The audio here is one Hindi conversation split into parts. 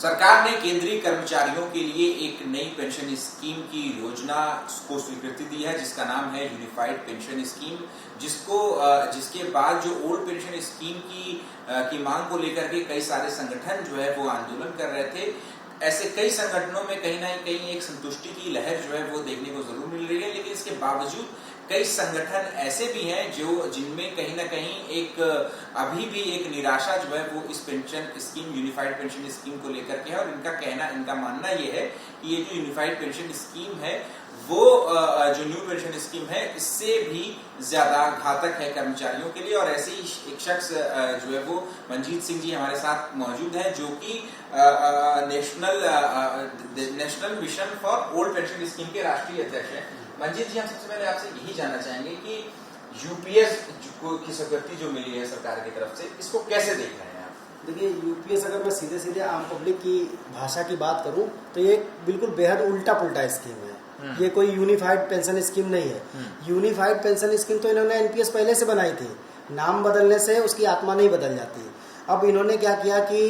सरकार ने केंद्रीय कर्मचारियों के लिए एक नई पेंशन स्कीम की योजना को स्वीकृति दी है, जिसका नाम है यूनिफाइड पेंशन स्कीम। जिसके बाद जो ओल्ड पेंशन स्कीम की मांग को लेकर के कई सारे संगठन जो है वो आंदोलन कर रहे थे। ऐसे कई संगठनों में कहीं ना कहीं एक संतुष्टि की लहर जो है वो देखने को जरूर मिल रही है, लेकिन इसके बावजूद कई संगठन ऐसे भी हैं जिनमें कहीं ना कहीं अभी भी एक निराशा जो है वो इस pension scheme unified pension scheme को लेकर के है। और इनका मानना ये है कि ये जो यूनिफाइड पेंशन स्कीम है वो जो न्यू पेंशन स्कीम है इससे भी ज्यादा घातक है कर्मचारियों के लिए। और ऐसे ही एक शख्स जो है वो मंजीत सिंह जी हमारे साथ मौजूद है, जो कि national mission for old pension scheme के राष्ट्रीय अध्यक्ष हैं। मंजीत जी, हम सबसे पहले आपसे यही जानना चाहेंगे कि यूपीएस की स्वीकृति जो मिली है सरकार की तरफ से, इसको कैसे देख रहे हैं आप? देखिए, यूपीएस अगर मैं सीधे सीधे आम पब्लिक की भाषा की बात करूं तो ये बिल्कुल बेहद उल्टा पुल्टा स्कीम है। ये कोई यूनिफाइड पेंशन स्कीम नहीं है। यूनिफाइड पेंशन स्कीम तो इन्होंने एनपीएस पहले से बनाई थी, नाम बदलने से उसकी आत्मा नहीं बदल जाती। अब इन्होंने क्या किया कि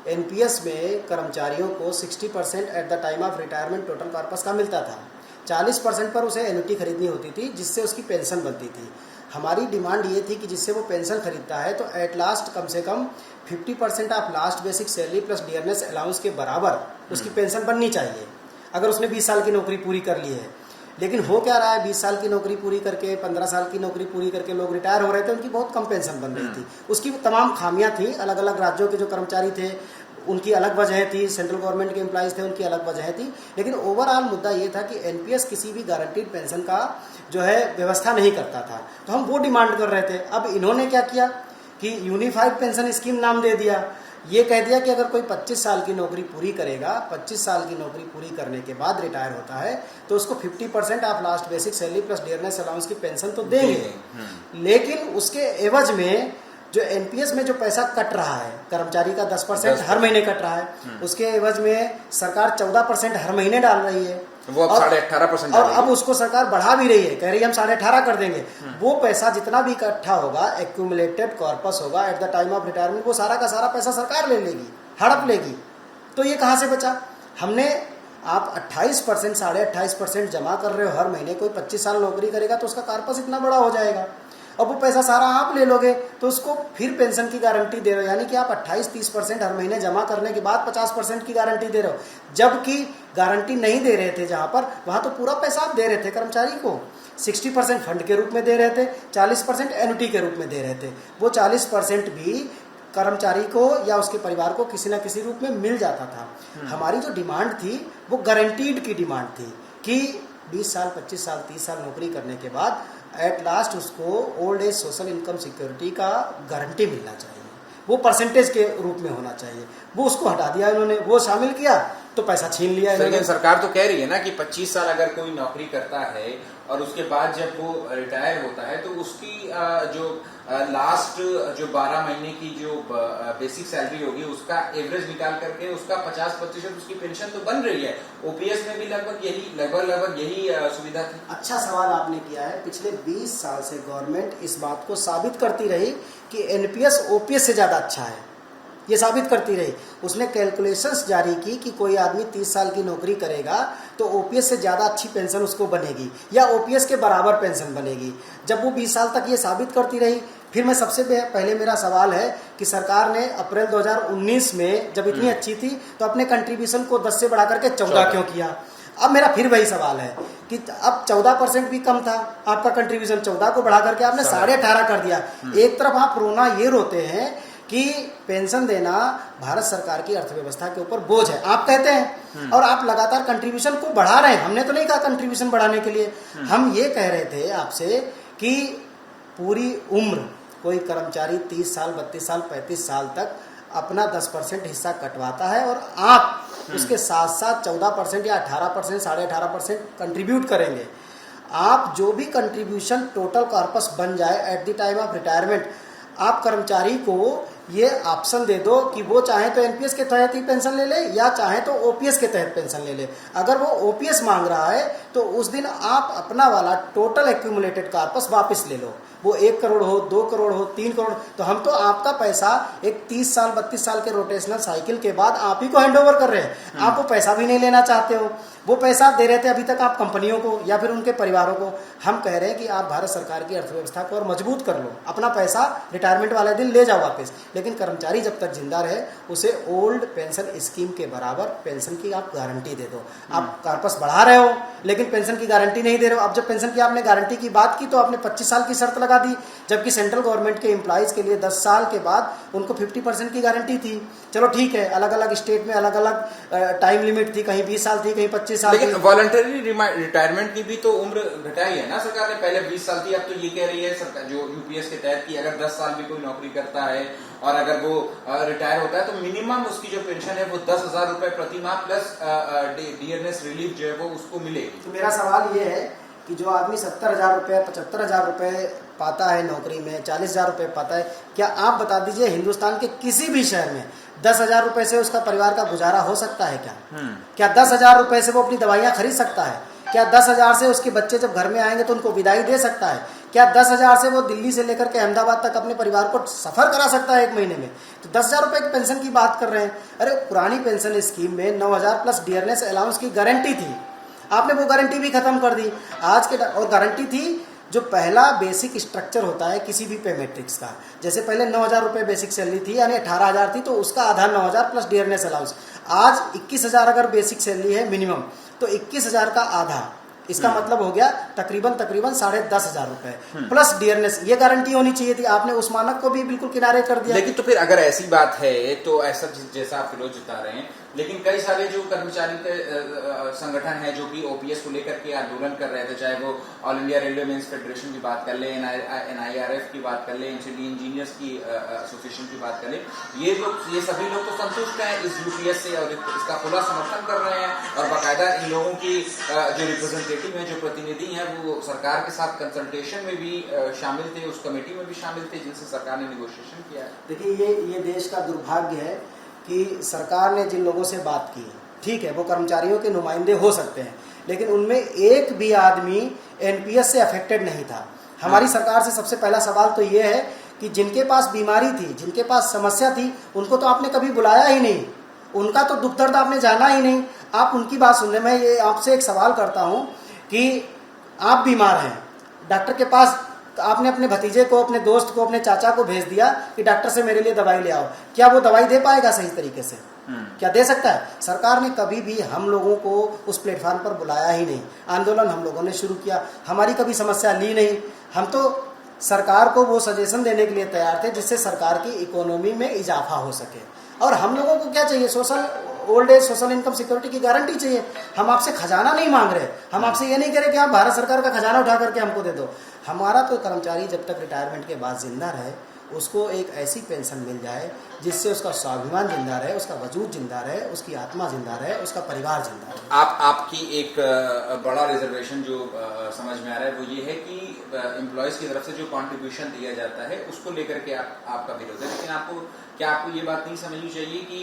एनपीएस में कर्मचारियों को 60% at the time of retirement total corpus का मिलता था। 40% पर उसे एन्युटी खरीदनी होती थी, जिससे उसकी पेंशन बनती थी। हमारी डिमांड ये थी कि जिससे वो पेंशन खरीदता है तो एट लास्ट कम से कम 50% of last basic salary plus dearness allowance के बराबर उसकी पेंशन बननी चाहिए, अगर उसने 20 साल की नौकरी पूरी कर ली है। लेकिन हो क्या रहा है, 20 साल की नौकरी पूरी करके 15 साल की नौकरी पूरी करके लोग रिटायर हो रहे थे, उनकी बहुत कम पेंशन बन रही थी। उसकी तमाम खामियां थी। अलग अलग राज्यों के जो कर्मचारी थे उनकी अलग वजह थी, सेंट्रल गवर्नमेंट के एम्प्लॉइज थे उनकी अलग वजह थी। लेकिन ओवरऑल मुद्दा ये था कि एनपीएस किसी भी गारंटीड पेंशन का जो है व्यवस्था नहीं करता था, तो हम वो डिमांड कर रहे थे। अब इन्होंने क्या किया कि यूनिफाइड पेंशन स्कीम नाम दे दिया। ये कह दिया कि अगर कोई 25 साल की नौकरी पूरी करेगा, 25 साल की नौकरी पूरी करने के बाद रिटायर होता है तो उसको 50% of last basic salary plus dearness allowance की पेंशन तो देंगे, लेकिन उसके एवज में जो एनपीएस में जो पैसा कट रहा है कर्मचारी का 10% हर महीने कट रहा है, उसके एवज में सरकार 14% हर महीने डाल रही है। वो अब 18.5% और अब उसको सरकार बढ़ा भी रही है, कह रही है हम 18.5 कर देंगे। वो पैसा जितना भी इकट्ठा होगा, एक्यूमुलेटेड कॉर्पस होगा at the time of retirement, वो सारा का सारा पैसा सरकार ले लेगी, हड़प लेगी। तो ये कहाँ से बचा? हमने आप 28% 28.5% जमा कर रहे हो हर महीने, कोई 25 साल नौकरी करेगा तो उसका कॉर्पस इतना बड़ा हो जाएगा। अब वो पैसा सारा आप ले लोगे तो उसको फिर पेंशन की गारंटी दे रहे हो, यानी कि आप 28-30% हर महीने जमा करने के बाद 50% की गारंटी दे रहे हो, जबकि गारंटी नहीं दे रहे थे जहां पर, वहां तो पूरा पैसा आप दे रहे थे कर्मचारी को। 60% फंड के रूप में दे रहे थे, 40% एन्युटी के रूप में दे रहे थे। वो 40% भी कर्मचारी को या उसके परिवार को किसी न किसी रूप में मिल जाता था। हमारी जो डिमांड थी वो गारंटीड की डिमांड थी कि 20 साल 25 साल 30 साल नौकरी करने के बाद एट लास्ट उसको old age social income security का गारंटी मिलना चाहिए, वो परसेंटेज के रूप में होना चाहिए। वो उसको हटा दिया इन्होंने, वो शामिल किया तो पैसा छीन लिया। लेकिन सरकार तो कह रही है ना कि 25 साल अगर कोई नौकरी करता है और उसके बाद जब वो रिटायर होता है तो उसकी जो लास्ट जो 12 महीने की जो बेसिक सैलरी होगी उसका एवरेज निकाल करके उसका 50% उसकी पेंशन तो बन रही है। ओपीएस में भी लगभग यही सुविधा थी। अच्छा सवाल आपने किया है। पिछले 20 साल से गवर्नमेंट इस बात को साबित करती रही कि एनपीएस ओपीएस से ज्यादा अच्छा है, ये साबित करती रही। उसने कैलकुलेशंस जारी की कि कोई आदमी 30 साल की नौकरी करेगा तो ओपीएस से ज़्यादा अच्छी पेंशन उसको बनेगी या ओपीएस के बराबर पेंशन बनेगी। जब वो 20 साल तक ये साबित करती रही, फिर मैं सबसे पहले मेरा सवाल है कि सरकार ने अप्रैल 2019 में जब इतनी अच्छी थी तो अपने कंट्रीब्यूशन को 10 से बढ़ा करके 14 क्यों किया? अब मेरा फिर वही सवाल है कि अब 14% भी कम था आपका कंट्रीब्यूशन, 14 को बढ़ा करके आपने 18.5 कर दिया। एक तरफ आप रोना ये रोते हैं कि पेंशन देना भारत सरकार की अर्थव्यवस्था के ऊपर बोझ है, आप कहते हैं, और आप लगातार कंट्रीब्यूशन को बढ़ा रहे हैं। हमने तो नहीं कहा कंट्रीब्यूशन बढ़ाने के लिए, हम ये कह रहे थे आपसे कि पूरी उम्र कोई कर्मचारी 30 साल 32 साल 35 साल तक अपना 10% हिस्सा कटवाता है और आप उसके साथ साथ 14% या 18% 18.5% कंट्रीब्यूट करेंगे। आप जो भी कंट्रीब्यूशन टोटल कॉर्पस बन जाए at the time of retirement, आप कर्मचारी को ये ऑप्शन दे दो कि वो चाहे तो एनपीएस के तहत ही पेंशन ले ले या चाहे तो ओपीएस के तहत पेंशन ले ले। अगर वो ओपीएस मांग रहा है तो उस दिन आप अपना वाला टोटल एक्यूमुलेटेड कॉर्पस वापस ले लो, वो 1 करोड़ हो, 2 करोड़ हो, 3 करोड़, तो हम तो आपका पैसा एक 30 साल 32 साल के रोटेशनल साइकिल के बाद आप ही को हैंड ओवर कर रहे हैं। आप वो पैसा भी नहीं लेना चाहते हो, वो पैसा दे रहे थे अभी तक आप कंपनियों को या फिर उनके परिवारों को। हम कह रहे हैं कि आप भारत सरकार की अर्थव्यवस्था को और मजबूत कर लो, अपना पैसा रिटायरमेंट वाले दिन ले जाओ वापस, लेकिन कर्मचारी जब तक जिंदा रहे उसे ओल्ड पेंशन स्कीम के बराबर पेंशन की आप गारंटी दे दो। आप कॉर्पस बढ़ा रहे हो लेकिन पेंशन की गारंटी नहीं दे रहे हो। अब जब पेंशन की आपने गारंटी की बात की तो आपने 25 साल की शर्त लगा दी, जबकि सेंट्रल गवर्नमेंट के एम्प्लॉइज के लिए 10 साल के बाद उनको 50% की गारंटी थी। चलो ठीक है, अलग अलग स्टेट में अलग अलग टाइम लिमिट थी, कहीं 20 साल थी, कहीं 25 साल। लेकिन वॉलंटरी रिटायरमेंट की भी तो उम्र घटाई है ना सरकार ने, पहले 20 साल थी, अब तो ये कह रही है सरकार जो यूपीएस के तहत कि अगर 10 साल भी कोई नौकरी करता है और अगर वो रिटायर होता है तो मिनिमम उसकी जो पेंशन है वो 10,000 रुपए प्रति माह प्लस डियरनेस रिलीफ जो है वो उसको मिलेगी। तो मेरा सवाल ये है कि जो आदमी 70,000 रुपये 75,000 रुपये पाता है नौकरी में, 40,000 रुपये पाता है, क्या आप बता दीजिए हिंदुस्तान के किसी भी शहर में 10,000 रुपये से उसका परिवार का गुजारा हो सकता है क्या? क्या 10,000 रुपये से वो अपनी दवाइयाँ खरीद सकता है? क्या 10,000 से उसके बच्चे जब घर में आएंगे तो उनको विदाई दे सकता है? क्या 10,000 से वो दिल्ली से लेकर के अहमदाबाद तक अपने परिवार को सफर करा सकता है 1 महीने में? तो 10,000 रुपये की पेंशन की बात कर रहे हैं। अरे पुरानी पेंशन स्कीम में 9,000 प्लस डियरनेस अलाउंस की गारंटी थी, आपने वो गारंटी भी खत्म कर दी। आज के और गारंटी थी जो पहला बेसिक स्ट्रक्चर होता है किसी भी पे मैट्रिक्स का, जैसे पहले 9,000 रुपये बेसिक सैलरी थी यानी 18,000 थी, तो उसका आधा 9,000 प्लस डियरनेस अलाउंस। आज 21,000 अगर बेसिक सैलरी है मिनिमम तो 21,000 का आधा, इसका मतलब हो गया तकरीबन 10,500 रुपए प्लस डियरनेस। ये गारंटी होनी चाहिए थी, आपने उस मानक को भी बिल्कुल किनारे कर दिया। लेकिन तो फिर अगर ऐसी बात है तो ऐसा जैसा आप फिरोज जता रहे हैं, लेकिन कई सारे जो कर्मचारी के संगठन है जो कि ओपीएस को लेकर के आंदोलन कर रहे थे, चाहे वो all India railway men's federation की बात कर ले, एनआईआरएफ की बात कर ले, एनसीडी इंजीनियर्स की एसोसिएशन की बात कर ले, ये सभी लोग तो संतुष्ट हैं इस यूपीएस से और इसका खुला समर्थन कर रहे हैं और बाकायदा इन लोगों की जो रिप्रेजेंटेटिव है, जो प्रतिनिधि है, वो सरकार के साथ कंसल्टेशन में भी शामिल थे, उस कमेटी में भी शामिल थे जिनसे सरकार ने निगोशिएशन किया है। देखिए ये देश का दुर्भाग्य है कि सरकार ने जिन लोगों से बात की, ठीक है वो कर्मचारियों के नुमाइंदे हो सकते हैं, लेकिन उनमें एक भी आदमी एनपीएस से अफेक्टेड नहीं था। हमारी सरकार से सबसे पहला सवाल तो ये है कि जिनके पास बीमारी थी, जिनके पास समस्या थी, उनको तो आपने कभी बुलाया ही नहीं, उनका तो दुख दर्द आपने जाना ही नहीं, आप उनकी बात सुन रहे। मैं ये आपसे एक सवाल करता हूँ कि आप बीमार हैं, डॉक्टर के पास आपने अपने भतीजे को, अपने दोस्त को, अपने चाचा को भेज दिया कि डॉक्टर से मेरे लिए दवाई ले आओ, क्या वो दवाई दे पाएगा सही तरीके से? क्या दे सकता है? सरकार ने कभी भी हम लोगों को उस प्लेटफॉर्म पर बुलाया ही नहीं। आंदोलन हम लोगों ने शुरू किया, हमारी कभी समस्या ली नहीं। हम तो सरकार को वो सजेशन देने के लिए तैयार थे जिससे सरकार की इकोनॉमी में इजाफा हो सके। और हम लोगों को क्या चाहिए? Old age social income security की गारंटी चाहिए। हम आपसे खजाना नहीं मांग रहे, हम आपसे ये नहीं कह रहे कि आप भारत सरकार का खजाना उठा करके हमको दे दो। हमारा तो कर्मचारी जब तक रिटायरमेंट के बाद जिंदा रहे उसको एक ऐसी पेंशन मिल जाए जिससे उसका स्वाभिमान जिंदा रहे, उसका वजूद जिंदा रहे, उसकी आत्मा जिंदा रहे, उसका परिवार जिंदा रहे। आपकी एक बड़ा रिजर्वेशन जो समझ में आ रहा है वो ये है कि एम्प्लॉयज की तरफ से जो कंट्रीब्यूशन दिया जाता है उसको लेकर के आपका विरोध है, लेकिन क्या आपको ये बात नहीं समझनी चाहिए कि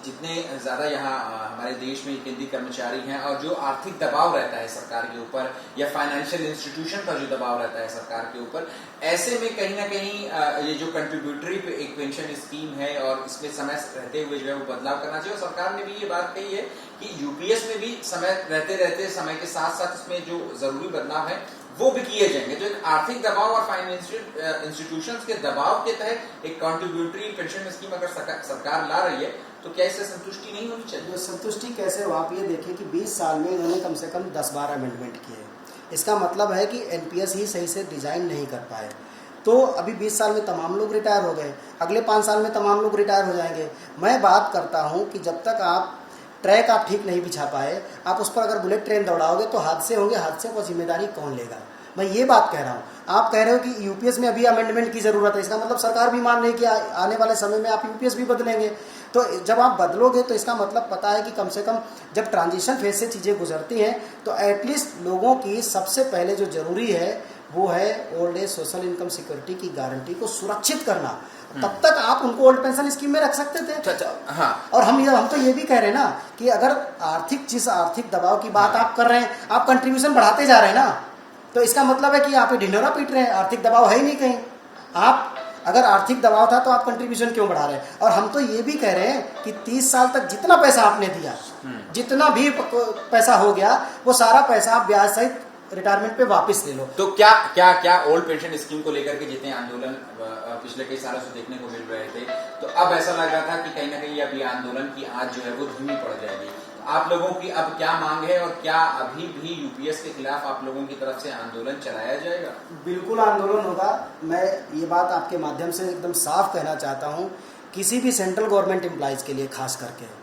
जितने ज्यादा यहाँ हमारे देश में केंद्रीय कर्मचारी हैं और जो आर्थिक दबाव रहता है सरकार के ऊपर या फाइनेंशियल इंस्टीट्यूशन का जो दबाव रहता है सरकार के ऊपर, ऐसे में कहीं ना कहीं ये जो कंट्रीब्यूटरी एक पेंशन स्कीम है और इसमें समय रहते हुए जो है वो बदलाव करना चाहिए। और सरकार ने भी ये बात कही है कि यूपीएस में भी समय रहते समय के साथ साथ इसमें जो जरूरी बदलाव है वो भी किए जाएंगे। तो एक आर्थिक दबाव और फाइनेंशियल इंस्टीट्यूशंस के दबाव के तहत एक कंट्रीब्यूटरी पेंशन स्कीम अगर सरकार ला रही है तो क्या इससे संतुष्टि नहीं होनी चाहिए? संतुष्टि कैसे हो? आप ये देखिए कि 20 साल में इन्होंने कम से कम 10-12 अमेंडमेंट किए। इसका मतलब है कि एनपीएस ही सही से डिजाइन नहीं कर पाए। तो अभी 20 साल में तमाम लोग रिटायर हो गए, अगले 5 साल में तमाम लोग रिटायर हो जाएंगे। मैं बात करता हूँ कि जब तक आप ट्रैक आप ठीक नहीं बिछा पाए, आप उस पर अगर बुलेट ट्रेन दौड़ाओगे तो हादसे होंगे, हादसे को जिम्मेदारी कौन लेगा? मैं ये बात कह रहा हूँ। आप कह रहे हो कि यूपीएस में अभी अमेंडमेंट की जरूरत है, इसका मतलब सरकार भी मान रही है कि आने वाले समय में आप यूपीएस भी बदलेंगे। तो जब आप बदलोगे तो इसका मतलब पता है कि कम से कम जब ट्रांजिशन फेज से चीज़ें गुजरती हैं तो एटलीस्ट लोगों की सबसे पहले जो जरूरी है वो है old age social income security की गारंटी को सुरक्षित करना। तब तक आप उनको ओल्ड पेंशन स्कीम में रख सकते थे। हाँ। और हम तो ये भी कह रहे हैं ना कि अगर जिस आर्थिक दबाव की बात आप कर रहे हैं, आप कंट्रीब्यूशन बढ़ाते जा रहे हैं ना, तो इसका मतलब है कि आप ढिंढोरा पीट रहे हैं, आर्थिक दबाव है ही नहीं कहीं। आप अगर आर्थिक दबाव था तो आप कंट्रीब्यूशन क्यों बढ़ा रहे हैं? और हम तो ये भी कह रहे हैं कि 30 साल तक जितना पैसा आपने दिया, जितना भी पैसा हो गया, वो सारा पैसा आप ब्याज सहित रिटायरमेंट पे वापस ले लो। तो क्या ओल्ड पेंशन स्कीम को लेकर के जितने आंदोलन पिछले कई सालों से देखने को मिल रहे थे, तो अब ऐसा लग रहा था कि कहीं ना कहीं अब ये आंदोलन की आंच जो है वो धीमी पड़ जाएगी। आप लोगों की अब क्या मांग है और क्या अभी भी यूपीएस के खिलाफ आप लोगों की तरफ से आंदोलन चलाया जाएगा? बिल्कुल आंदोलन होगा। मैं ये बात आपके माध्यम से एकदम साफ कहना चाहता हूँ, किसी भी सेंट्रल गवर्नमेंट एम्प्लॉइज के लिए खास करके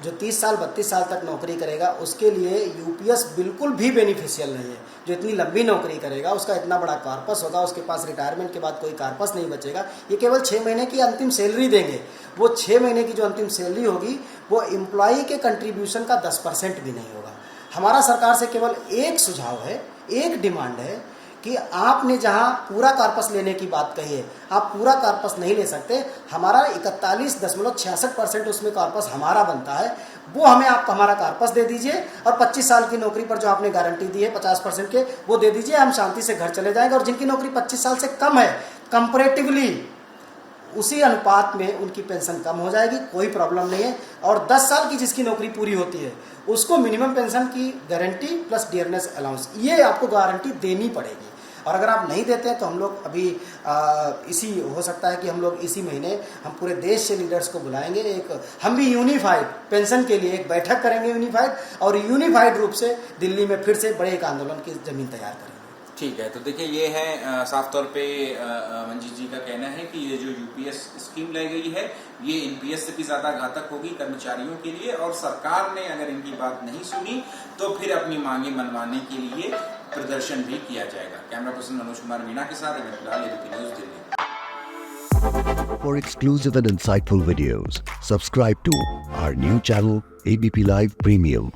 जो 30 साल 32 साल तक नौकरी करेगा, उसके लिए यूपीएस बिल्कुल भी बेनिफिशियल नहीं है। जो इतनी लंबी नौकरी करेगा उसका इतना बड़ा कॉर्पस होगा, उसके पास रिटायरमेंट के बाद कोई कॉर्पस नहीं बचेगा। ये केवल 6 महीने की अंतिम सैलरी देंगे। वो 6 महीने की जो अंतिम सैलरी होगी वो एम्प्लॉई के कंट्रीब्यूशन का 10% भी नहीं होगा। हमारा सरकार से केवल एक सुझाव है, एक डिमांड है कि आपने जहां पूरा कॉर्पस लेने की बात कही है, आप पूरा कॉर्पस नहीं ले सकते। हमारा 41.66% उसमें कॉर्पस हमारा बनता है, वो हमें आप हमारा कॉर्पस दे दीजिए और 25 साल की नौकरी पर जो आपने गारंटी दी है 50% के, वो दे दीजिए। हम शांति से घर चले जाएंगे। और जिनकी नौकरी 25 साल से कम है, कंपैरेटिवली उसी अनुपात में उनकी पेंशन कम हो जाएगी, कोई प्रॉब्लम नहीं है। और 10 साल की जिसकी नौकरी पूरी होती है उसको मिनिमम पेंशन की गारंटी प्लस डियरनेस अलाउंस, ये आपको गारंटी देनी पड़ेगी। और अगर आप नहीं देते हैं तो हम लोग अभी हो सकता है कि हम लोग इसी महीने हम पूरे देश से लीडर्स को बुलाएंगे। हम भी यूनिफाइड पेंशन के लिए एक बैठक करेंगे यूनिफाइड, और यूनिफाइड रूप से दिल्ली में फिर से बड़े एक आंदोलन की जमीन तैयार करेंगे। ठीक है, तो देखिए ये है साफ तौर पे मंजीत जी का कहना है कि ये जो यूपीएस स्कीम लाई गई है ये एनपीएस से भी ज्यादा घातक होगी कर्मचारियों के लिए, और सरकार ने अगर इनकी बात नहीं सुनी तो फिर अपनी मांगे मनवाने के लिए प्रदर्शन भी किया जाएगा। कैमरा पर्सन मनोज कुमार मीना के साथ फिलहाल ABP news Delhi. For exclusive and insightful videos, subscribe to our new channel ABP Live Premium.